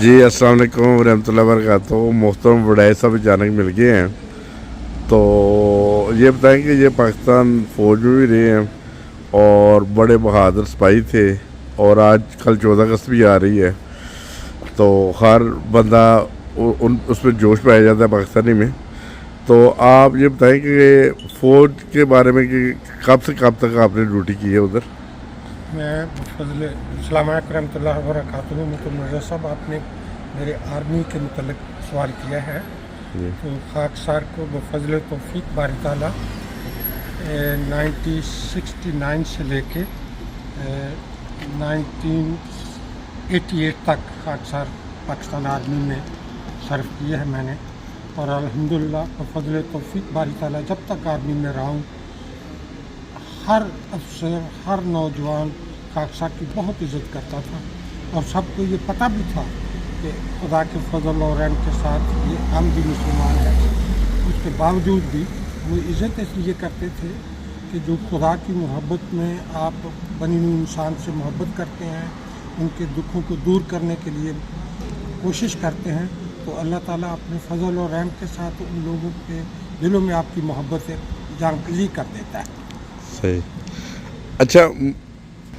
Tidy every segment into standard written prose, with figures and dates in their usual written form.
جی السلام علیکم ورحمۃ اللہ وبرکاتہ. محترم وڈائے صاحب اچانک مل گئے ہیں, تو یہ بتائیں کہ یہ پاکستان فوج میں بھی رہے ہیں اور بڑے بہادر سپاہی تھے, اور آج کل 14 اگست بھی آ رہی ہے, تو ہر بندہ اس میں جوش پایا جاتا ہے پاکستانی میں. تو آپ یہ بتائیں کہ فوج کے بارے میں کہ کب سے کب تک آپ نے ڈیوٹی کی ہے ادھر؟ میں بفضل السلام علیکم رحمۃ اللہ وبرکاتہ. مرزا صاحب, آپ نے میرے آرمی کے متعلق سوال کیا ہے, تو خاکسار کو بفضل توفیق باری تعالیٰ 1969 سے لے کے 1988 تک خاکسار پاکستان آرمی میں سرو کیا ہے میں نے, اور الحمدللہ بفضل توفیق باری تعالیٰ جب تک آرمی میں رہا ہوں ہر افسر, ہر نوجوان خاکسار کی بہت عزت کرتا تھا, اور سب کو یہ پتہ بھی تھا کہ خدا کے فضل اور رحم کے ساتھ یہ عامدی مسلمان ہے. اس کے باوجود بھی وہ عزت اس لیے کرتے تھے کہ جو خدا کی محبت میں آپ بنی نوع انسان سے محبت کرتے ہیں, ان کے دکھوں کو دور کرنے کے لیے کوشش کرتے ہیں, تو اللہ تعالیٰ اپنے فضل اور رحم کے ساتھ ان لوگوں کے دلوں میں آپ کی محبت جانکلی کر دیتا ہے. صحیح. اچھا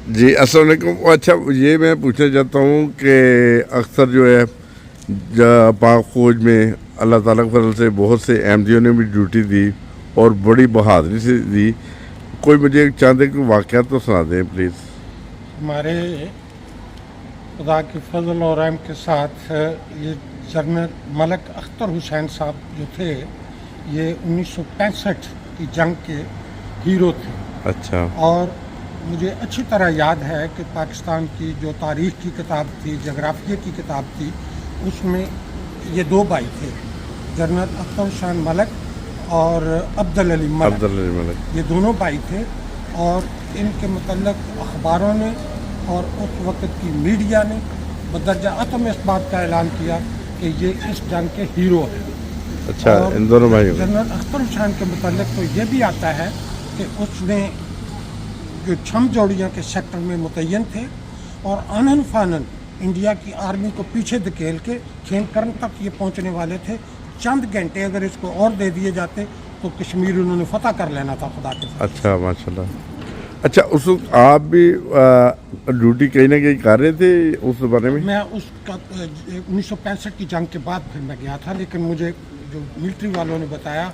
جی السلام علیکم. اچھا یہ میں پوچھنا چاہتا ہوں کہ اکثر جو ہے پاک فوج میں اللہ تعالیٰ کے فضل سے بہت سے احمدیوں نے بھی ڈیوٹی دی اور بڑی بہادری سے دی. کوئی مجھے چاہتے کہ واقعات تو سنا دیں پلیز. ہمارے خدا کے فضل اور رحم کے ساتھ یہ جنرل ملک اختر حسین صاحب جو تھے, یہ 1965 کی جنگ کے ہیرو تھے. اچھا. اور مجھے اچھی طرح یاد ہے کہ پاکستان کی جو تاریخ کی کتاب تھی, جغرافیہ کی کتاب تھی, اس میں یہ دو بھائی تھے, جنرل اختر حسین ملک اور عبدالعلی ملک. یہ دونوں بھائی تھے, اور ان کے متعلق اخباروں نے اور اس وقت کی میڈیا نے بدرجہ اتم اس بات کا اعلان کیا کہ یہ اس جنگ کے ہیرو ہیں. اچھا. ان دونوں بھائیوں جنرل اختر حسین کے متعلق تو یہ بھی آتا ہے کہ اس نے جو چھم جوڑیاں کے سیکٹر میں متعین تھے, اور آنن فانن انڈیا کی آرمی کو پیچھے دھکیل کے کھین کرن تک یہ پہنچنے والے تھے. چند گھنٹے اگر اس کو اور دے دیے جاتے تو کشمیر انہوں نے فتح کر لینا تھا خدا کے فضل. اچھا ماشاء اللہ. اچھا اس وقت آپ بھی ڈیوٹی کہیں نہ کہیں کر رہے تھے اس بارے میں؟ میں اس کا 1965 کی جنگ کے بعد پھر میں گیا تھا, لیکن مجھے جو ملٹری والوں نے بتایا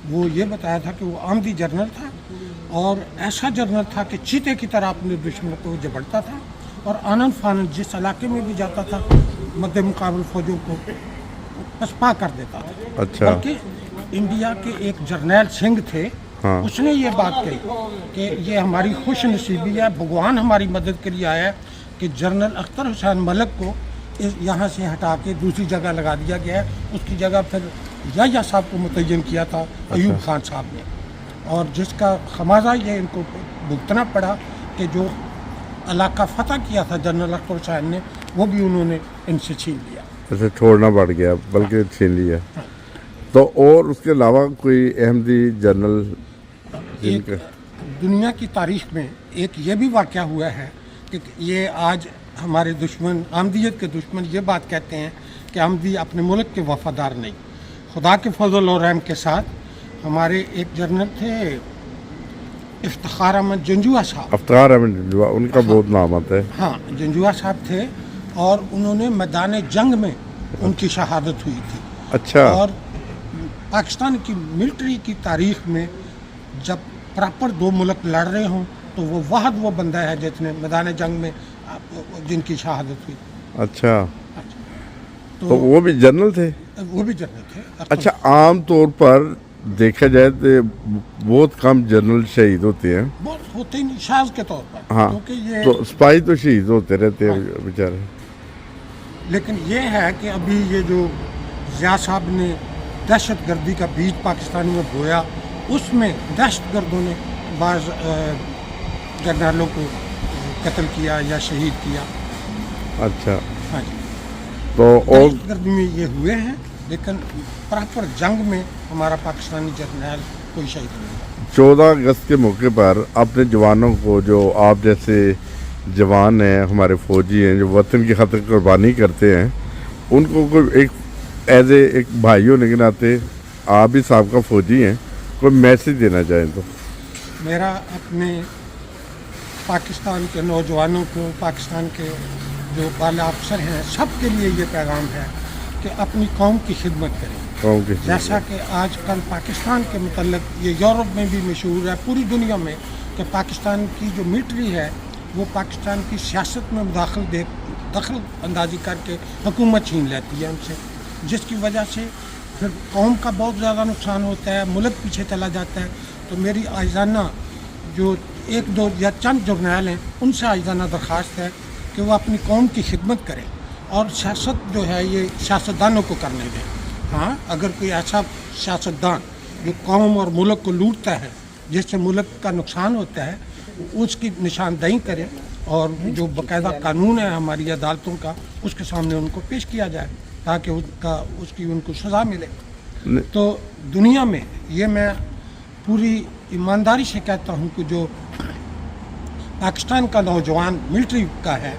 وہ یہ بتایا تھا کہ وہ عامدی جنرل تھا, اور ایسا جنرل تھا کہ چیتے کی طرح اپنے دشمن کو جبڑتا تھا, اور آنن فانن جس علاقے میں بھی جاتا تھا مد مقابل فوجوں کو پسپا کر دیتا تھا. اچھا. بلکہ انڈیا کے ایک جرنیل سنگھ تھے, اس نے یہ بات کہی کہ یہ ہماری خوش نصیبی ہے, بھگوان ہماری مدد کے لیے آیا ہے کہ جنرل اختر حسین ملک کو یہاں سے ہٹا کے دوسری جگہ لگا دیا گیا ہے. اس کی جگہ پھر یا صاحب کو متعین کیا تھا ایوب خان صاحب نے, اور جس کا خمیازہ یہ ان کو بھگتنا پڑا کہ جو علاقہ فتح کیا تھا جنرل اختر حسین نے, وہ بھی انہوں نے ان سے چھین لیا. ایسے چھوڑنا پڑ گیا بلکہ چھین لیا. تو اور اس کے علاوہ کوئی احمدی جنرل دنیا کی تاریخ میں ایک یہ بھی واقعہ ہوا ہے کہ یہ آج ہمارے دشمن, عامدیت کے دشمن یہ بات کہتے ہیں کہ عامدی اپنے ملک کے وفادار نہیں. خدا کے فضل اور رحم کے ساتھ ہمارے ایک جنرل تھے افتخار احمد جنجوعہ صاحب. افتخار احمد جنجوعہ, ان کا بہت نام آتا ہے. ہاں, جنجوعہ صاحب تھے, اور انہوں نے میدان جنگ میں ان کی شہادت ہوئی تھی. اچھا. اور پاکستان کی ملٹری کی تاریخ میں جب پراپر دو ملک لڑ رہے ہوں تو وہ واحد وہ بندہ ہے جس نے میدان جنگ میں جن کی شہادت ہوئی. اچھا. تو وہ بھی جنرل تھے؟ وہ بھی جنرل تھے. اچھا. عام طور پر دیکھا جائے تو بہت کم جنرل شہید ہوتے ہیں. بہت ہوتے نہیں شاذ کے طور پر. ہاں, تو سپاہی تو شہید ہوتے رہتے ہیں بیچارے. لیکن یہ ہے کہ ابھی یہ جو ضیاء صاحب نے دہشت گردی کا بیج پاکستانی میں بویا, اس میں دہشت گردوں نے بعض جنرلوں کو قتل کیا یا شہید کیا. اچھا. ہاں جی. تو اور دہشت گردی میں یہ ہوئے ہیں, لیکن پراپر جنگ میں ہمارا پاکستانی جرنیل کوئی شہید نہیں ہوا. 14 اگست کے موقع پر اپنے جوانوں کو, جو آپ جیسے جوان ہیں, ہمارے فوجی ہیں جو وطن کی خاطر قربانی کرتے ہیں, उनको कोई एक एज ए एक भाई होने के नाते आप भी साबका फौजी हैं, कोई मैसेज देना चाहें तो? मेरा अपने पाकिस्तान के नौजवानों को, पाकिस्तान के जो बाला अफसर हैं, सब के लिए ये पैगाम है कि अपनी कौम की खिदमत करें। कौम की जैसा कि आजकल पाकिस्तान के मतलब ये यूरोप में भी मशहूर है, पूरी दुनिया में, कि पाकिस्तान की जो मिलिट्री है वो पाकिस्तान की सियासत में दखल अंदाजी करके हुकूमत छीन लेती है उनसे, जिसकी वजह से फिर कौम का बहुत ज़्यादा नुकसान होता है, मुल्क पीछे चला जाता है। तो मेरी आइज़ाना जो एक दो या चंद जर्नैल हैं उनसे आइज़ाना दरख्वास्त है कि वो अपनी कौम की खिदमत करें और सियासत जो है ये सियासतदानों को करने दें। हाँ, अगर कोई ऐसा सियासतदान जो कौम और मुल्क को लूटता है, जिससे मुल्क का नुकसान होता है, उसकी निशानदही करें और जो बाकायदा कानून है हमारी अदालतों का उसके सामने उनको पेश किया जाए ताकि उसकी उनको सज़ा मिले। तो दुनिया में ये मैं पूरी ईमानदारी से कहता हूँ कि जो पाकिस्तान का नौजवान मिलिट्री का है,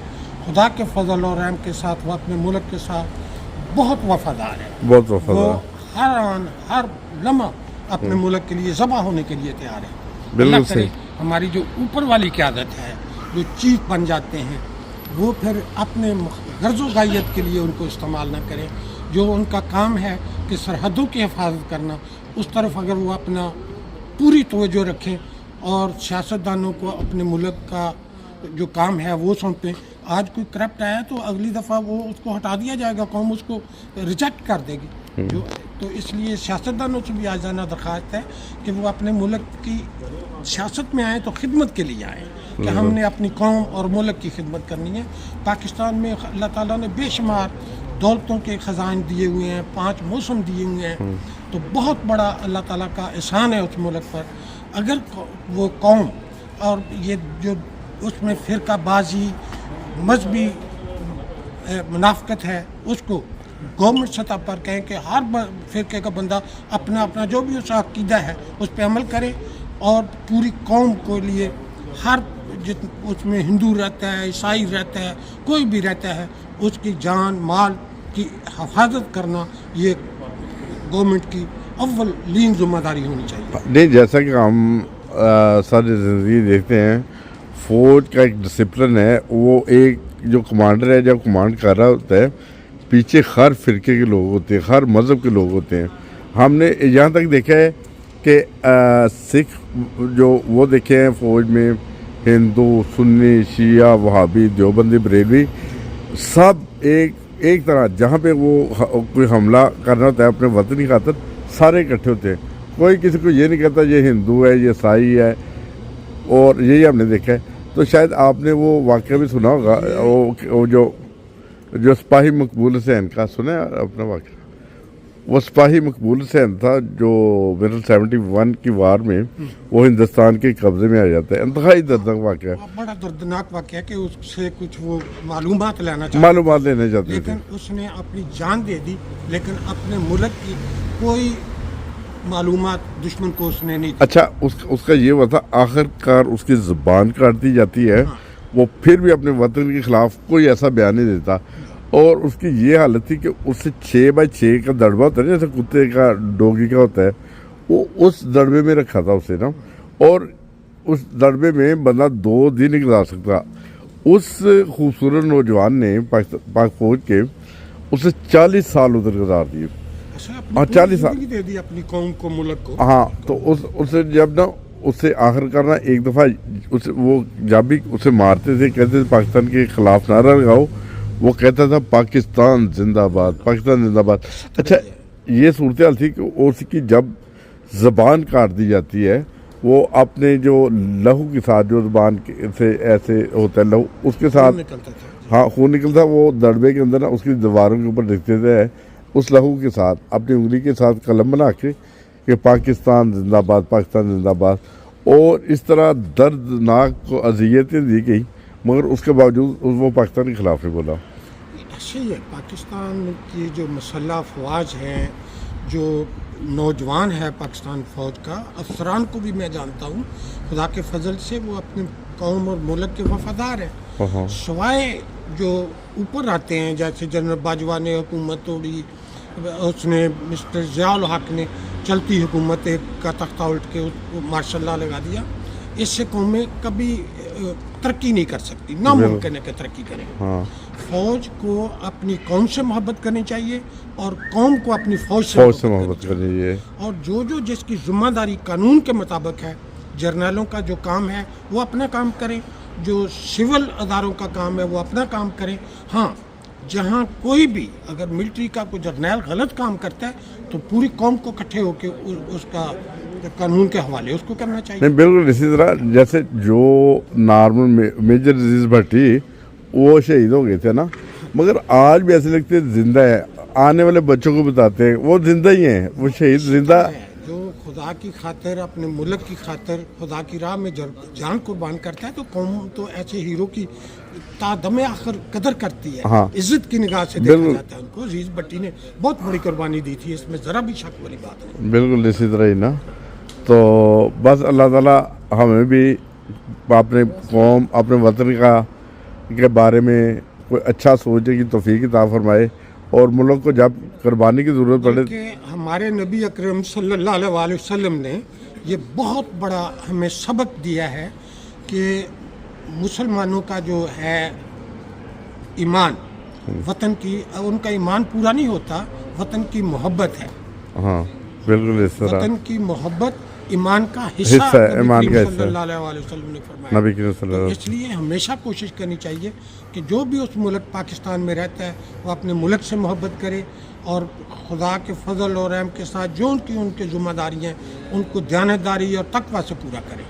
खुदा के फजल और रहम के साथ वो अपने मुल्क के साथ बहुत वफादार है, बहुत वफादार, वो हर आन हर लम्हा अपने मुल्क के लिए ज़बा होने के लिए तैयार है। बिल्कुल सही। हमारी जो ऊपर वाली क़यादत है, जो चीफ बन जाते हैं, वो फिर अपने गर्ज़ो गायत के लिए उनको इस्तेमाल ना करें। जो उनका काम है कि सरहदों की हिफाजत करना, उस तरफ अगर वो अपना पूरी तवज्जो रखें और सियासतदानों को अपने मुल्क का जो काम है वो सौंपें। आज कोई करप्ट आया तो अगली दफ़ा वो उसको हटा दिया जाएगा, कौम उसको रिजेक्ट कर देगी। जो तो इसलिए सियासतदानों से भी आजाना दरख्वास्त है कि वो अपने मुल्क की सियासत में आए तो खिदमत के लिए आए, कि हमने अपनी कौम और मुल्क की खिदमत करनी है। पाकिस्तान में अल्लाह ताला ने बेशुमार दौलतों के ख़जान दिए हुए हैं, 5 मौसम दिए हुए हैं, तो बहुत बड़ा अल्लाह ताला का एहसान है उस मुल्क पर। अगर वो कौम और ये जो उसमें फ़िरकाबाजी, मजहबी मुनाफ़क़त है, उसको गवर्नमेंट सतह पर कहें कि हर फ़िरके का बंदा अपना अपना जो भी उसका अक़ीदा है उस पर अमल करे और पूरी कौम को लिए हर उसमें हिंदू रहता है, ईसाई रहता है, कोई भी रहता है, उसकी जान माल की हिफाजत करना ये गवर्नमेंट की अव्वलीन ज़िम्मेदारी होनी चाहिए। नहीं, जैसा कि हम सारी ज़िंदगी देखते हैं, फ़ौज का एक डिसिप्लिन है, वो एक जो कमांडर है जब कमांड कर रहा होता है, पीछे हर फ़िरके के लोग होते हैं, हर मज़हब के लोग होते हैं। हमने यहाँ तक देखा है कि सिख जो वो देखे हैं फ़ौज में, हिंदू, सुन्नी, शिया, वहाबी, देवबंदी, बरेलवी, सब एक तरह जहाँ पे वो कोई हमला करना होता है अपने वतन की खातिर, सारे इकट्ठे होते हैं। कोई किसी को ये नहीं कहता ये हिंदू है, ये ईसाई है, और यही हमने देखा है। तो शायद आपने वो वाक़या भी सुना होगा, वो जो सिपाही मकबूल हुसैन का सुना है अपना वाक़या। वो सिपाही मकबूल हुसैन था जो मेरे 71 की वार में वो हिंदुस्तान के कब्ज़े में आ जाता है। इंतहाई दर्दनाक वाक़या, बड़ा दर्दनाक वाक़या कि उससे कुछ वो मालूमात लेना चाहते, मालूमात लेने चाहते थे, लेकिन उसने अपनी जान दे दी, लेकिन अपने मुल्क की कोई मालूमात दुश्मन को उसने नहीं दी। अच्छा, उसका ये हुआ था, आखिरकार उसकी ज़ुबान काट दी जाती है। हाँ। वो फिर भी अपने वतन के ख़िलाफ़ कोई ऐसा बयान नहीं देता, और उसकी ये हालत थी कि उससे 6x6 का दड़बा होता है, जैसे कुत्ते का, डोगी का होता है, वो उस दड़बे में रखा था उसे ना, और उस दड़बे में बंदा 2 दिन नहीं गुजार सकता। उस खूबसूरत नौजवान ने पाक फौज के उसे 40 साल उधर गुजार दिए। हाँ, 40 साल दे दी अपनी कौम को, मुल्क को। हाँ, तो उसे जब ना उससे आखिरकार ना एक दफ़ा उसे वो जब भी उसे मारते थे, कहते थे पाकिस्तान के ख़िलाफ़ नारा लगाओ, वो कहता था पाकिस्तान जिंदाबाद, पाकिस्तान जिंदाबाद। अच्छा, ये सूरत हाल थी कि उसकी जब ज़बान काट दी जाती है, वो अपने जो लहू के साथ, जो ज़बान से ऐसे होता है लहू, उसके साथ, हाँ, खून निकलता, वो दड़बे के अंदर ना उसकी दीवारों के ऊपर लिखते थे उस लहू के साथ, अपनी उंगली के साथ कलम बना के कि पाकिस्तान जिंदाबाद, पाकिस्तान जिंदाबाद। और इस तरह दर्दनाक को अज़ियतें दी गई, मगर उसके बावजूद वो पाकिस्तान के ख़िलाफ़ नहीं बोला। ऐसे ही है, पाकिस्तान की जो मसल्ह फ़ौज है, जो नौजवान है पाकिस्तान फ़ौज का, अफसरान को भी मैं जानता हूँ, खुदा के फजल से वो अपने कौम और मुल्क के वफादार है। सिवाय जो ऊपर आते हैं, जैसे जनरल बाजवा ने हुकूमत तोड़ी, उसने मिस्टर ज़ियाउल हक ने चलती हुकूमत का तख्ता उल्ट के उसको मार्शल लॉ लगा दिया, इससे कौमें कभी तरक्की नहीं कर सकती, नामुमकिन है कि तरक्की करें। हाँ फौज को अपनी कौम से मोहब्बत करनी चाहिए और कौम को अपनी फौज से मोहब्बत करनी चाहिए। और जो जिसकी जिम्मेदारी कानून के मुताबिक है, जर्नलों का जो काम है वो अपना काम करें, जो सिविल अदारों का काम है वो अपना काम करें। हाँ, जहाँ कोई भी अगर मिलिट्री का कोई जर्नल गलत काम करता है तो पूरी कौम को इकट्ठे होकर उसका कानून के हवाले उसको करना चाहिए। नहीं बिल्कुल इसी तरह जैसे जो नॉर्मल मेजर अजीज भट्टी वो शहीद हो गए थे ना, मगर आज भी ऐसे लगते हैं जिंदा है, आने वाले बच्चों को बताते हैं वो जिंदा ही हैं, वो शहीद जिंदा है। जो खुदा की खातिर, अपने मुल्क की खातिर खुदा की राह में जान कुर्बान करता है तो कौम तो ऐसे हीरो की तादमे आखिर कदर करती है। हाँ। इज्जत की निगाह से देखा जाता है उनको। अजीज भट्टी ने बहुत बड़ी कुर्बानी दी थी, इसमें ज़रा भी शक वाली बात नहीं। बिल्कुल इसी तरह ही ना। तो बस अल्लाह ताला हमें भी अपने कौम अपने वतन के बारे में कोई अच्छा सोचने की तौफीक अता फरमाए और मुल्क को जब कुर्बानी की ज़रूरत पड़े। कि हमारे नबी अकरम सल्लल्लाहु अलैहि वसल्लम ने ये बहुत बड़ा हमें सबक दिया है कि मुसलमानों का जो है ईमान, वतन की, उनका ईमान पूरा नहीं होता, वतन की मोहब्बत है। हाँ बिल्कुल इस तरह वतन की मोहब्बत ईमान का हिस्सा है, ईमान का हिस्सा सल्लल्लाहु अलैहि वसल्लम ने फरमाया। नबी करीम सल्लल्लाहु अलैहि इसलिए हमेशा कोशिश करनी चाहिए कि जो भी उस मुल्क पाकिस्तान में रहता है वो अपने मुल्क से मोहब्बत करे और खुदा के फजल और रहम के साथ जो उनकी जिम्मेदारी हैं उनको दयानतदारी और तकवा से पूरा करे,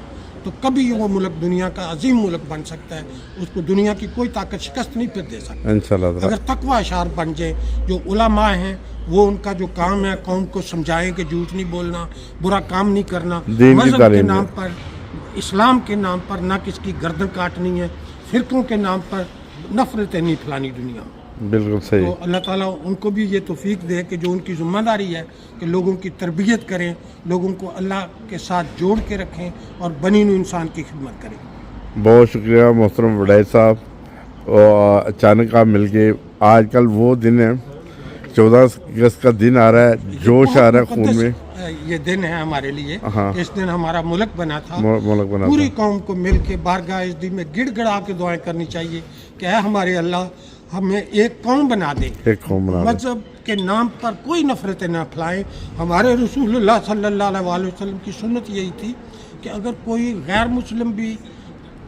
तो कभी वो मुल्क दुनिया का अजीम मुल्क बन सकता है। उसको दुनिया की कोई ताकत शिकस्त नहीं फिर दे सकती इंशाल्लाह। अगर तकवा अशार बन जाए। जो उलमा हैं वो उनका जो काम है कौम को समझाएं कि झूठ नहीं बोलना, बुरा काम नहीं करना, मजहब के नाम पर, इस्लाम के नाम पर ना किसकी गर्दन काटनी है, फिरकों के नाम पर नफरतें नहीं फैलानी दुनिया में। बिल्कुल सही। तो अल्लाह ताला उनको भी ये तौफीक दे कि जो उनकी जिम्मेदारी है कि लोगों की तरबियत करें, लोगों को अल्लाह के साथ जोड़ के रखें और बनी हुई इंसान की खिदमत करें। बहुत शुक्रिया मोहतरम वडाई साहब। अचानक आप मिल के, आजकल वो दिन है 14 अगस्त का दिन आ रहा है, जोश आ रहा है खून में। ये दिन है हमारे लिए। हाँ। इस दिन हमारा मुल्क बना था, मुल्क बना पूरी था। कौम को मिल के बारगाह इस दिन में गिड़गिड़ा के दुआएं करनी चाहिए कि ऐ हमारे अल्लाह हमें एक कौम बना दे, एक कौम बना दे। मजहब के नाम पर कोई नफरतें ना फैलाएं। हमारे रसूलुल्लाह सल्लल्लाहु अलैहि वसल्लम की सुन्नत यही थी कि अगर कोई गैर मुस्लिम भी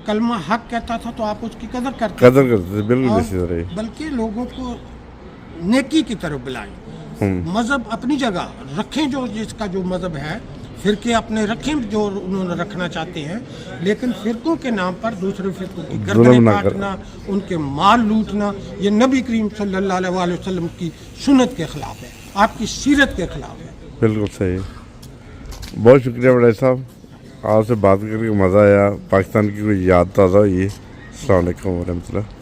कलमा हक कहता था तो आप उसकी कदर करते थे। बिल्कुल इसी तरह ही। बल्कि लोगों को नेकी की तरफ बुलाएं। मजहब अपनी जगह रखें, जो जिसका जो मजहब है, फिरके अपने रखें जो उन्होंने रखना चाहते हैं, लेकिन फिरकों के नाम पर दूसरे फिरकों की गर्दनें काटना, उनके माल लूटना, ये नबी करीम सल्लल्लाहु अलैहि वसल्लम की सुन्नत के खिलाफ है, आपकी सीरत के खिलाफ है। बिल्कुल सही। बहुत शुक्रिया वडाई साहब, आपसे बात करके मज़ा आया, पाकिस्तान की कोई याद ताज़ा हुई है। अस्सलाम वालेकुम वरहमतुल्लाह।